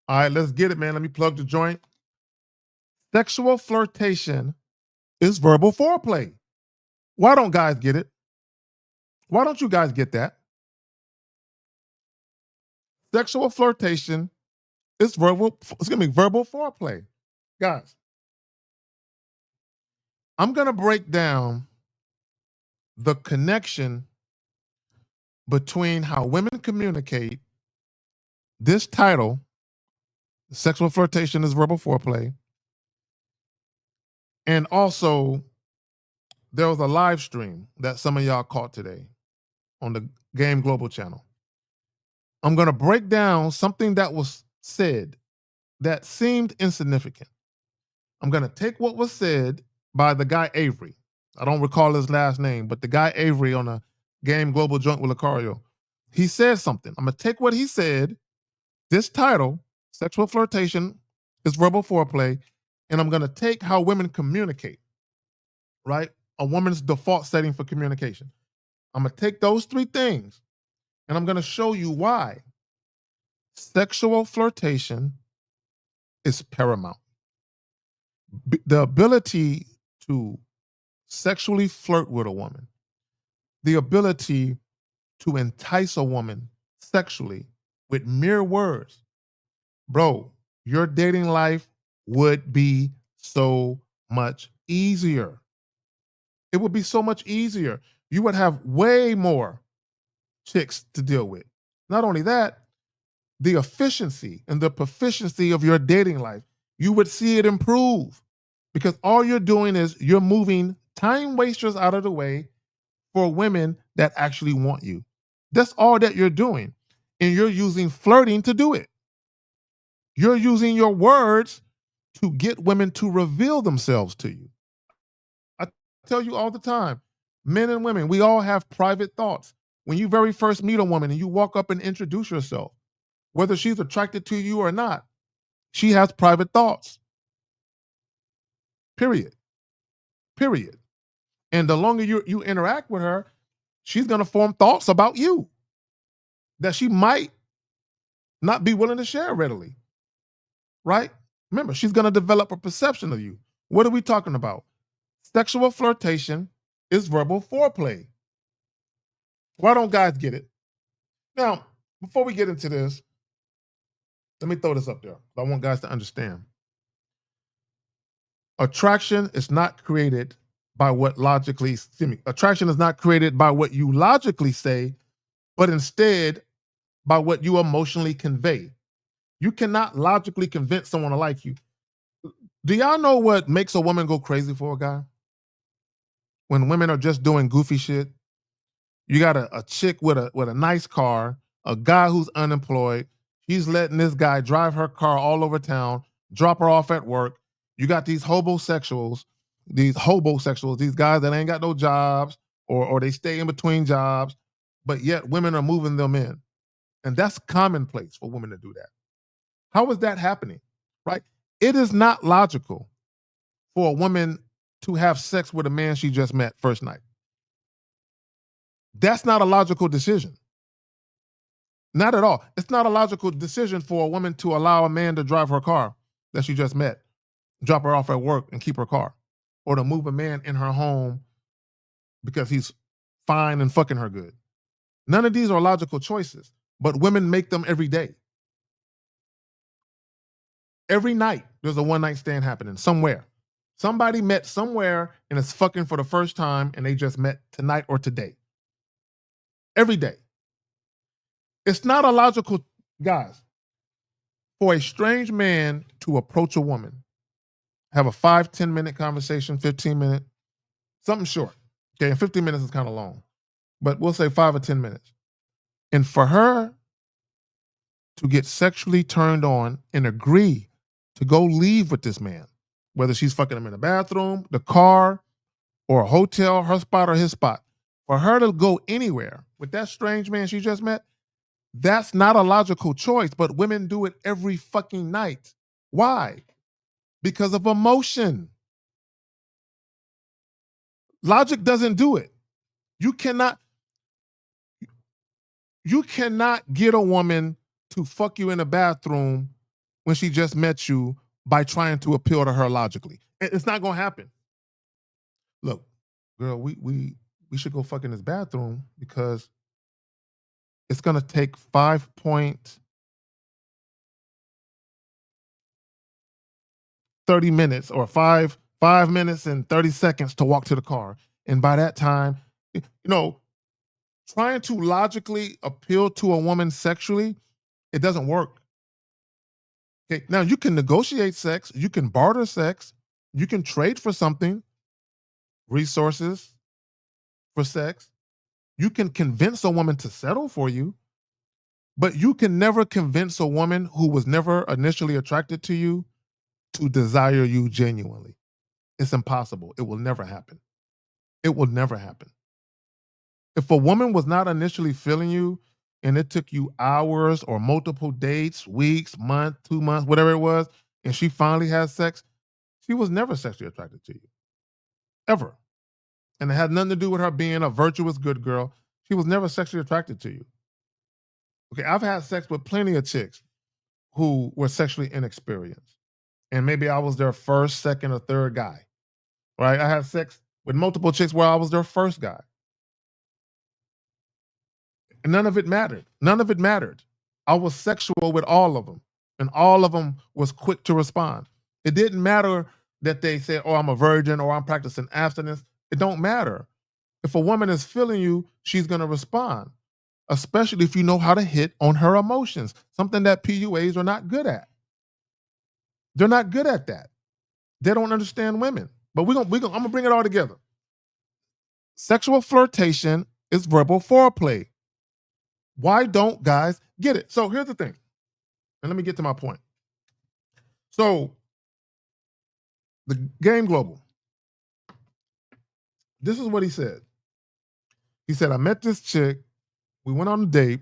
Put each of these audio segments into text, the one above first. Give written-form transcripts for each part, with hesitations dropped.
All right, let's get it, man. Let me plug the joint. Sexual flirtation is verbal foreplay. Why don't guys get it? Why don't you guys get that? Sexual flirtation is verbal foreplay. Guys, I'm going to break down the connection between how women communicate, this title, sexual flirtation is verbal foreplay, and also there was a live stream that some of y'all caught today on the Game Global channel. I'm going to break down something that was said that seemed insignificant. I'm going to take what was said by the guy Avery. I don't recall his last name, but the guy Avery on a Game Global joint with Lucario, he said something. I'm going to take what he said, this title, sexual flirtation is verbal foreplay, and I'm going to take how women communicate, right? A woman's default setting for communication. I'm going to take those three things, and I'm going to show you why sexual flirtation is paramount. The ability to sexually flirt with a woman, the ability to entice a woman sexually with mere words, bro, your dating life would be so much easier. It would be so much easier. You would have way more chicks to deal with. Not only that, the efficiency and the proficiency of your dating life, you would see it improve, because all you're doing is you're moving time wasters out of the way for women that actually want you. That's all that you're doing. And you're using flirting to do it. You're using your words to get women to reveal themselves to you. I tell you all the time, men and women, we all have private thoughts. When you very first meet a woman and you walk up and introduce yourself, whether she's attracted to you or not, she has private thoughts. Period. Period. And the longer you interact with her, she's going to form thoughts about you that she might not be willing to share readily. Right? Remember, she's going to develop a perception of you. What are we talking about? Sexual flirtation is verbal foreplay. Why don't guys get it? Now, before we get into this, let me throw this up there. I want guys to understand. Attraction is not created by what attraction is not created by what you logically say, but instead by what you emotionally convey. You cannot logically convince someone to like you. Do y'all know what makes a woman go crazy for a guy? When women are just doing goofy shit. You got a chick with a nice car, a guy who's unemployed. He's letting this guy drive her car all over town, drop her off at work. You got these hobosexuals, these guys that ain't got no jobs, or they stay in between jobs, but yet women are moving them in. And that's commonplace for women to do that. How is that happening? Right? It is not logical for a woman to have sex with a man she just met first night. That's not a logical decision. Not at all. It's not a logical decision for a woman to allow a man to drive her car that she just met, drop her off at work and keep her car, or to move a man in her home because he's fine and fucking her good. None of these are logical choices, but women make them every day. Every night, there's a one-night stand happening somewhere. Somebody met somewhere and is fucking for the first time, and they just met tonight or today. Every day. It's not illogical, guys, for a strange man to approach a woman, have a 5-10 minute conversation, 15-minute, something short. Okay, and 15 minutes is kind of long, but we'll say 5 or 10 minutes. And for her to get sexually turned on and agree to go leave with this man, whether she's fucking him in the bathroom, the car, or a hotel, her spot or his spot, for her to go anywhere with that strange man she just met, that's not a logical choice, but women do it every fucking night. Why? Because of emotion. Logic doesn't do it. You cannot get a woman to fuck you in the bathroom when she just met you by trying to appeal to her logically. It's not gonna happen. Look, girl, we should go fuck in this bathroom because it's gonna take 5.30 minutes or 5 minutes and 30 seconds to walk to the car. And by that time, trying to logically appeal to a woman sexually, it doesn't work. Okay. Now you can negotiate sex, you can barter sex, you can trade for something, resources for sex. You can convince a woman to settle for you, but you can never convince a woman who was never initially attracted to you to desire you genuinely. It's impossible. It will never happen. It will never happen. If a woman was not initially feeling you and it took you hours or multiple dates, weeks, month, 2 months, whatever it was, and she finally had sex, she was never sexually attracted to you. Ever. And it had nothing to do with her being a virtuous good girl. She was never sexually attracted to you. Okay, I've had sex with plenty of chicks who were sexually inexperienced. And maybe I was their first, second, or third guy. Right? I had sex with multiple chicks where I was their first guy. And none of it mattered. None of it mattered. I was sexual with all of them, and all of them was quick to respond. It didn't matter that they said, "Oh, I'm a virgin," or "I'm practicing abstinence." It don't matter. If a woman is feeling you, she's going to respond, especially if you know how to hit on her emotions, something that PUAs are not good at. They're not good at that. They don't understand women. But I'm going to bring it all together. Sexual flirtation is verbal foreplay. Why don't guys get it? So here's the thing. And let me get to my point. So the Game Global, this is what he said. He said, I met this chick. We went on a date.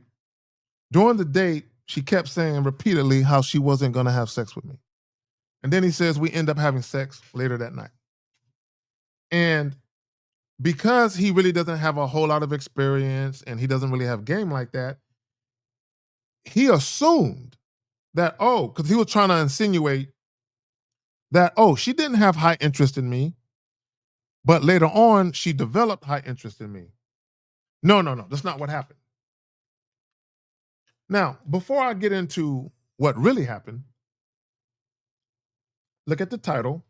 During the date, she kept saying repeatedly how she wasn't going to have sex with me. And then he says we end up having sex later that night. And because he really doesn't have a whole lot of experience and he doesn't really have game like that, he assumed that, because he was trying to insinuate that, she didn't have high interest in me, but later on, she developed high interest in me. No. That's not what happened. Now, before I get into what really happened, look at the title.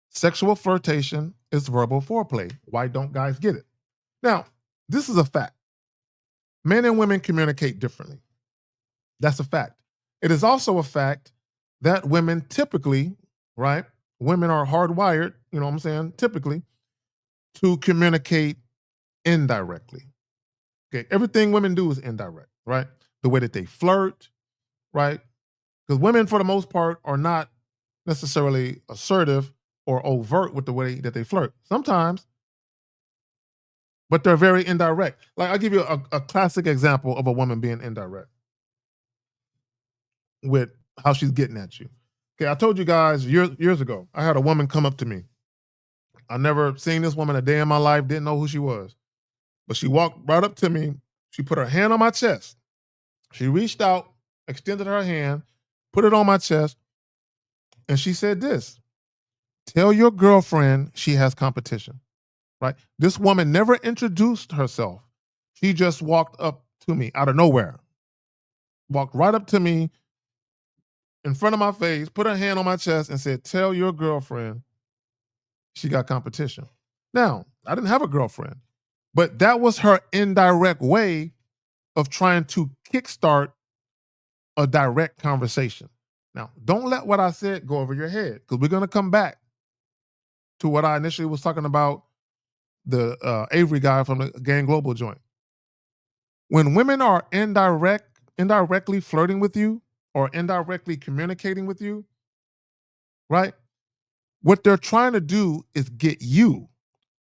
Sexual flirtation is verbal foreplay. Why don't guys get it? Now, this is a fact. Men and women communicate differently. That's a fact. It is also a fact that women typically, right? Women are hardwired, you know what I'm saying, typically, to communicate indirectly. Okay, everything women do is indirect, right? The way that they flirt, right? Because women, for the most part, are not necessarily assertive or overt with the way that they flirt. Sometimes, but they're very indirect. Like, I'll give you a classic example of a woman being indirect with how she's getting at you. Okay, I told you guys years ago, I had a woman come up to me. I never seen this woman a day in my life, didn't know who she was. But she walked right up to me. She put her hand on my chest. She reached out, extended her hand, put it on my chest, and she said this: tell your girlfriend she has competition. Right? This woman never introduced herself. She just walked up to me out of nowhere. Walked right up to me in front of my face, put her hand on my chest, and said, tell your girlfriend she got competition. Now, I didn't have a girlfriend, but that was her indirect way of trying to kickstart a direct conversation. Now, don't let what I said go over your head, because we're going to come back to what I initially was talking about, the Avery guy from the Gang Global joint. When women are indirectly flirting with you or indirectly communicating with you, right? What they're trying to do is get you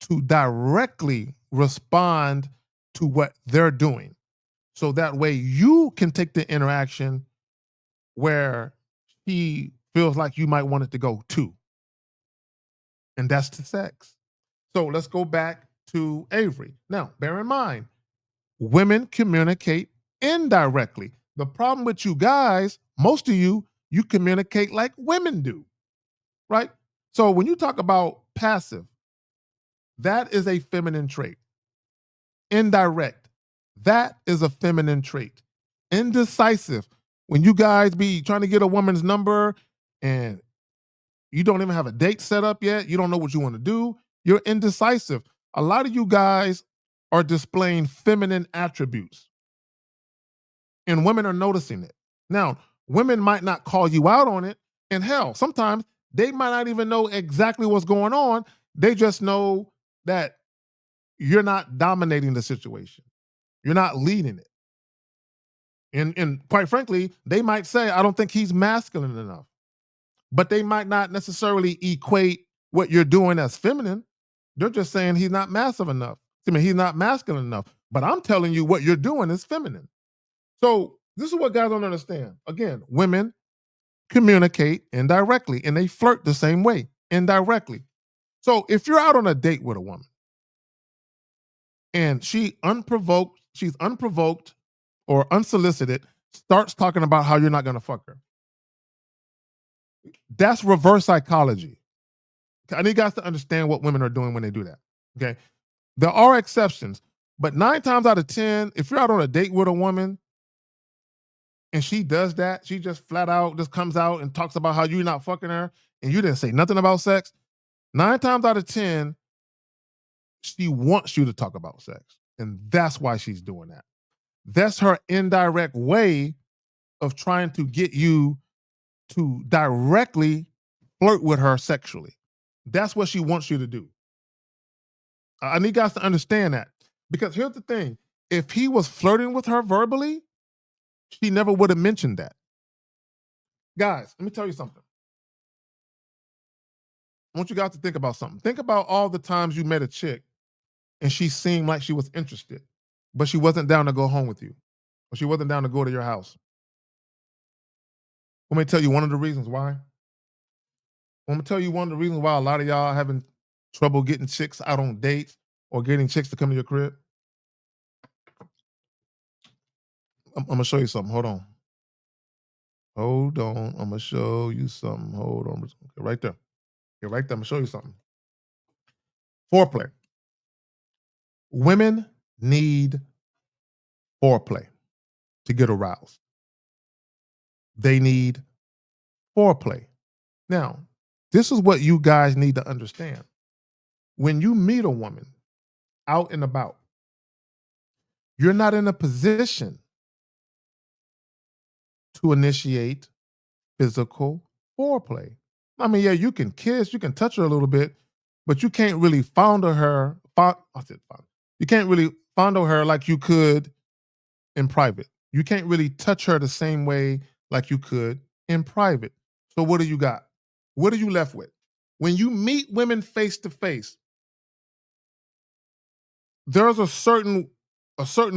to directly respond to what they're doing. So that way you can take the interaction where he feels like you might want it to go too. And that's the sex. So let's go back to Avery. Now, bear in mind, women communicate indirectly. The problem with you guys, most of you, You communicate like women do, right? So when you talk about passive, that is a feminine trait. Indirect, that is a feminine trait. Indecisive, when you guys be trying to get a woman's number and you don't even have a date set up yet, you don't know what you want to do, you're indecisive. A lot of you guys are displaying feminine attributes and women are noticing it. Now, women might not call you out on it, and hell, sometimes they might not even know exactly what's going on. They just know that you're not dominating the situation. You're not leading it. And quite frankly, they might say, I don't think he's masculine enough. But they might not necessarily equate what you're doing as feminine. They're just saying he's not massive enough. I mean, he's not masculine enough. But I'm telling you what you're doing is feminine. So this is what guys don't understand. Again, women communicate indirectly and they flirt the same way, indirectly. So if you're out on a date with a woman and she's unprovoked or unsolicited, starts talking about how you're not gonna fuck her. That's reverse psychology. I need you guys to understand what women are doing when they do that. Okay. There are exceptions, but 9 times out of 10, if you're out on a date with a woman and she does that, she just flat out just comes out and talks about how you're not fucking her and you didn't say nothing about sex. 9 times out of 10, she wants you to talk about sex. And that's why she's doing that. That's her indirect way of trying to get you to directly flirt with her sexually. That's what she wants you to do. I need guys to understand that. Because here's the thing, if he was flirting with her verbally, she never would have mentioned that. Guys, let me tell you something. I want you guys to think about something. Think about all the times you met a chick and she seemed like she was interested, but she wasn't down to go home with you, or she wasn't down to go to your house. Let me tell you one of the reasons why. Let me tell you one of the reasons why a lot of y'all having trouble getting chicks out on dates or getting chicks to come to your crib. I'm gonna show you something. Hold on. Hold on. I'm gonna show you something. Hold on. Okay, right there. Okay, right there. I'm gonna show you something. Foreplay. Women need foreplay to get aroused. They need foreplay. Now, this is what you guys need to understand. When you meet a woman out and about, you're not in a position to initiate physical foreplay. I mean, yeah, you can kiss, you can touch her a little bit, but you can't really fondle her. You can't really fondle her like you could in private. You can't really touch her the same way like you could in private. So what do you got? What are you left with? When you meet women face to face, there's a certain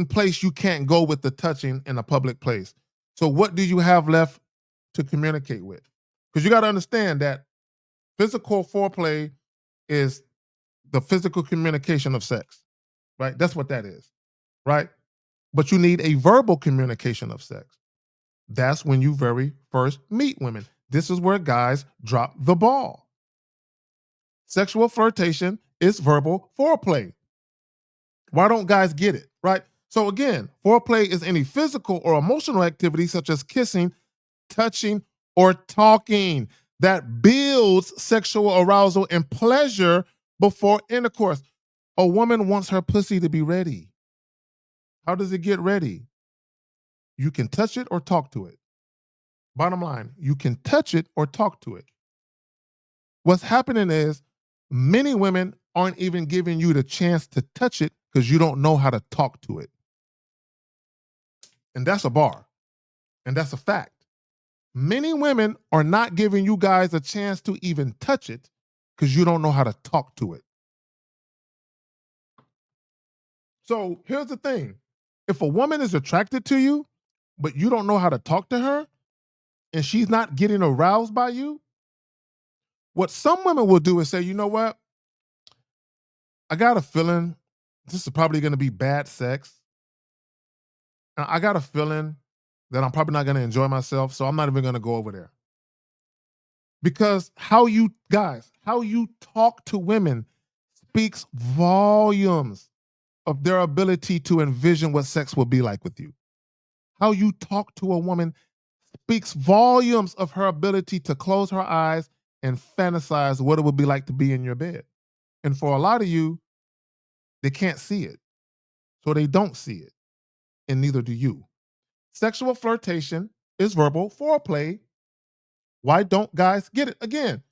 place you can't go with the touching in a public place. So what do you have left to communicate with? Because you got to understand that physical foreplay is the physical communication of sex, right? That's what that is, right? But you need a verbal communication of sex. That's when you very first meet women. This is where guys drop the ball. Sexual flirtation is verbal foreplay. Why don't guys get it, right? So again, foreplay is any physical or emotional activity such as kissing, touching, or talking that builds sexual arousal and pleasure before intercourse. A woman wants her pussy to be ready. How does it get ready? You can touch it or talk to it. Bottom line, you can touch it or talk to it. What's happening is many women aren't even giving you the chance to touch it because you don't know how to talk to it. And that's a bar. And that's a fact. Many women are not giving you guys a chance to even touch it because you don't know how to talk to it. So here's the thing, if a woman is attracted to you, but you don't know how to talk to her and she's not getting aroused by you, what some women will do is say, you know what? I got a feeling this is probably going to be bad sex. I got a feeling that I'm probably not going to enjoy myself, so I'm not even going to go over there. Because how you talk to women speaks volumes of their ability to envision what sex will be like with you. How you talk to a woman speaks volumes of her ability to close her eyes and fantasize what it would be like to be in your bed. And for a lot of you, they can't see it. So they don't see it. And neither do you. Sexual flirtation is verbal foreplay. Why don't guys get it? Again,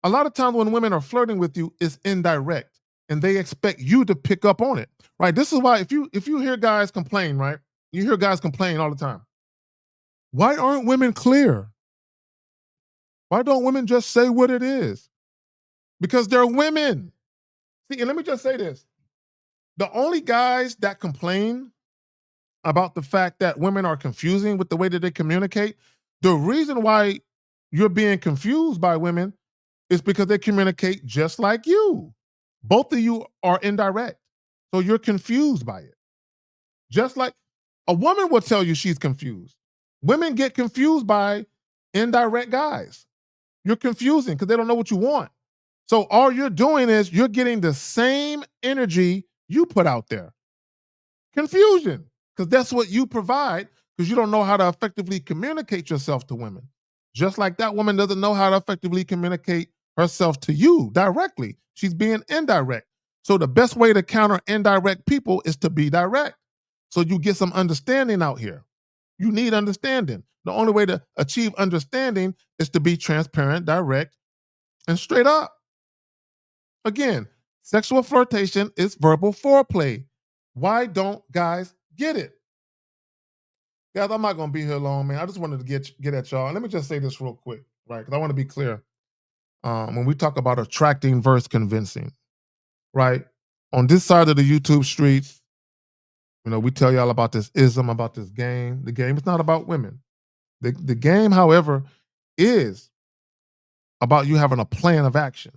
a lot of times when women are flirting with you, it's indirect and they expect you to pick up on it. Right. This is why if you hear guys complain, right? You hear guys complain all the time. Why aren't women clear? Why don't women just say what it is? Because they're women. See, and let me just say this. The only guys that complain about the fact that women are confusing with the way that they communicate, the reason why you're being confused by women is because they communicate just like you. Both of you are indirect. So you're confused by it. Just like a woman will tell you she's confused. Women get confused by indirect guys. You're confusing because they don't know what you want. So all you're doing is you're getting the same energy you put out there. Confusion, because that's what you provide because you don't know how to effectively communicate yourself to women. Just like that woman doesn't know how to effectively communicate herself to you directly. She's being indirect. So the best way to counter indirect people is to be direct. So you get some understanding out here. You need understanding. The only way to achieve understanding is to be transparent, direct, and straight up. Again, sexual flirtation is verbal foreplay. Why don't guys get it? Guys, I'm not gonna be here long, man. I just wanted to get at y'all. And let me just say this real quick, right? Because I want to be clear. When we talk about attracting versus convincing, right? On this side of the YouTube streets, we tell y'all about this ism, about this game. The game is not about women. The game, however, is about you having a plan of action.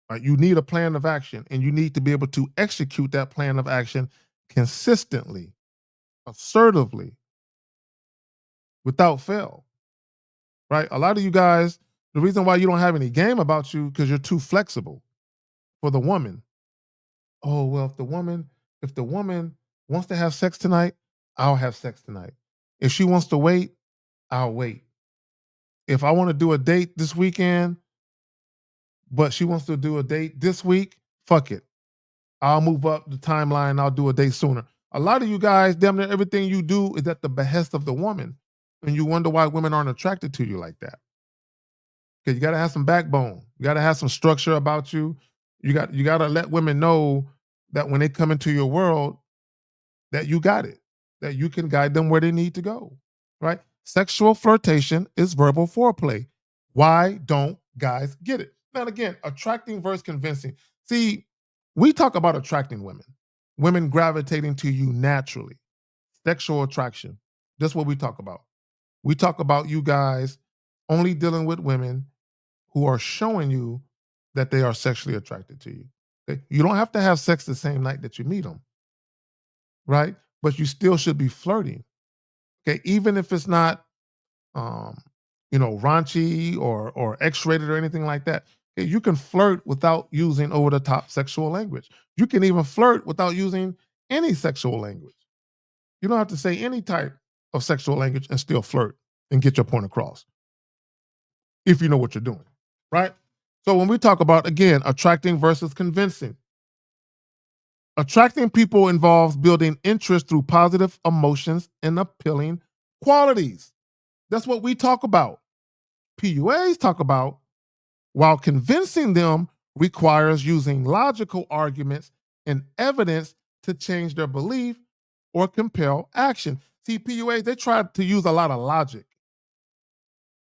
Right? You need a plan of action, and you need to be able to execute that plan of action consistently, assertively, without fail. Right? A lot of you guys, the reason why you don't have any game about you because you're too flexible for the woman. Oh well, if the woman wants to have sex tonight, I'll have sex tonight. If she wants to wait, I'll wait. If I want to do a date this weekend, but she wants to do a date this week, fuck it. I'll move up the timeline. I'll do a day sooner. A lot of you guys, damn near everything you do is at the behest of the woman. And you wonder why women aren't attracted to you like that. Because you got to have some backbone. You got to have some structure about you. You got to let women know that when they come into your world, that you got it, that you can guide them where they need to go. Right? Sexual flirtation is verbal foreplay. Why don't guys get it? Now, again, attracting versus convincing. See, we talk about attracting women gravitating to you naturally, sexual attraction. That's what we talk about. We talk about you guys only dealing with women who are showing you that they are sexually attracted to you. Okay? You don't have to have sex the same night that you meet them, right? But you still should be flirting. Okay, even if it's not um, raunchy or X-rated or anything like that. Okay, you can flirt without using over-the-top sexual language. You can even flirt without using any sexual language. You don't have to say any type of sexual language and still flirt and get your point across if you know what you're doing, right? So when we talk about, again, attracting versus convincing, attracting people involves building interest through positive emotions and appealing qualities. That's what we talk about. PUAs talk about, while convincing them requires using logical arguments and evidence to change their belief or compel action. See, PUAs, they try to use a lot of logic,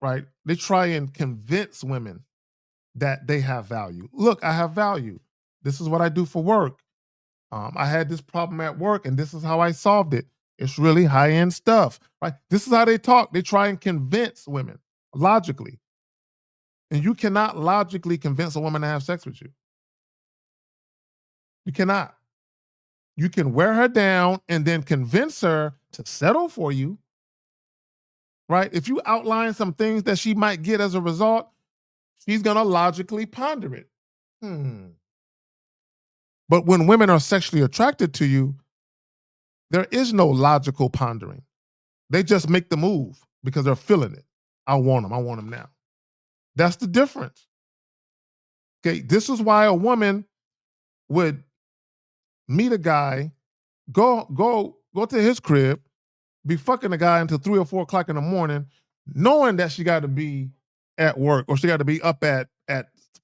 right? They try and convince women that they have value. Look, I have value. This is what I do for work. I had this problem at work and this is how I solved it. It's really high end stuff, right? This is how they talk. They try and convince women logically. And you cannot logically convince a woman to have sex with you. You cannot. You can wear her down and then convince her to settle for you. right? If you outline some things that she might get as a result, she's going to logically ponder it. Hmm. But when women are sexually attracted to you, there is no logical pondering. They just make the move because they're feeling it. I want him. I want him now. That's the difference. Okay. This is why a woman would meet a guy, go to his crib, be fucking a guy until 3 or 4 o'clock in the morning, knowing that she got to be at work or she got to be up at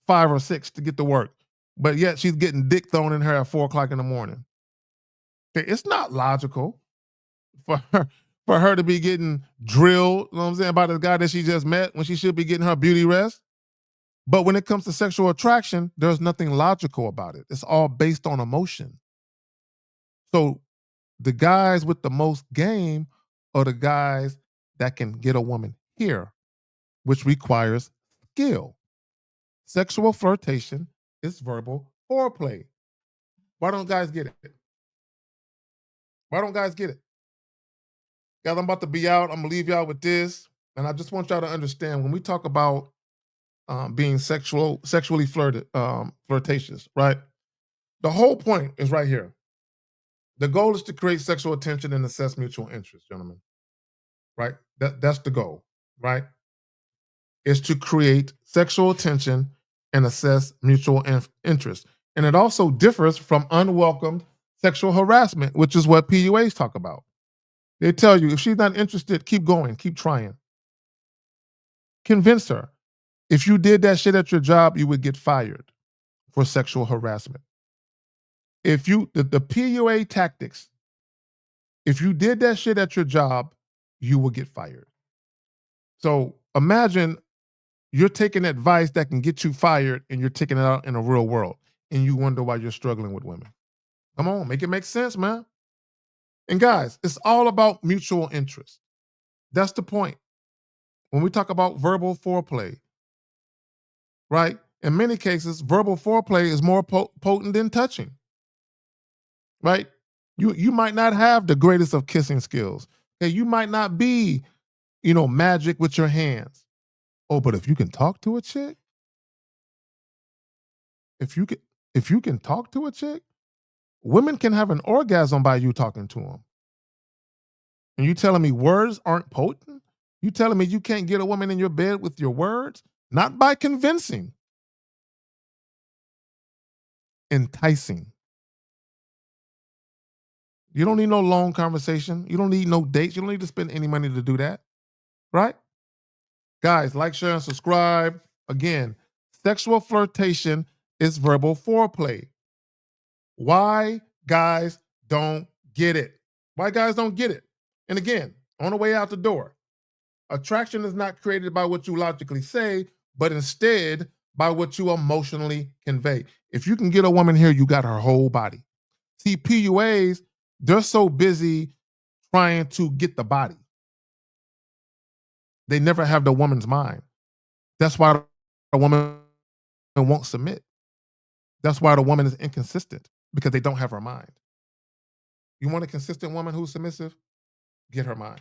5 or 6 to get to work. But yet she's getting dick thrown in her at 4 o'clock in the morning. Okay, it's not logical for her to be getting drilled, you know what I'm saying, by the guy that she just met when she should be getting her beauty rest. But when it comes to sexual attraction, there's nothing logical about it. It's all based on emotion. So the guys with the most game are the guys that can get a woman here, which requires skill. Sexual flirtation is verbal foreplay. Why don't guys get it? Why don't guys get it? Guys, I'm about to be out. I'm gonna leave y'all with this, and I just want y'all to understand when we talk about being sexually flirtatious, right? The whole point is right here. The goal is to create sexual attention and assess mutual interest, gentlemen. Right? That's the goal, right? Is to create sexual attention and assess mutual interest. And it also differs from unwelcomed sexual harassment, which is what PUAs talk about. They tell you if she's not interested, keep going, keep trying. Convince her. If you did that shit at your job, you would get fired for sexual harassment. If you the PUA tactics, if you did that shit at your job, you will get fired. So imagine you're taking advice that can get you fired and you're taking it out in the real world and you wonder why you're struggling with women. Come on, make it make sense, man. And guys, it's all about mutual interest. That's the point. When we talk about verbal foreplay, right? In many cases, verbal foreplay is more potent than touching, right? You might not have the greatest of kissing skills. Okay, you might not be, magic with your hands. Oh, but if you can talk to a chick, if you can if you can talk to a chick, women can have an orgasm by you talking to them. And you telling me words aren't potent? You telling me you can't get a woman in your bed with your words? Not by convincing, enticing. You don't need no long conversation. You don't need no dates. You don't need to spend any money to do that. Right? Guys, like, share, and subscribe. Again, sexual flirtation is verbal foreplay. Why guys don't get it? Why guys don't get it? And again, on the way out the door, attraction is not created by what you logically say, but instead by what you emotionally convey. If you can get a woman here, you got her whole body. See, PUAs, they're so busy trying to get the body. They never have the woman's mind. That's why the woman won't submit. That's why the woman is inconsistent because they don't have her mind. You want a consistent woman who's submissive? Get her mind.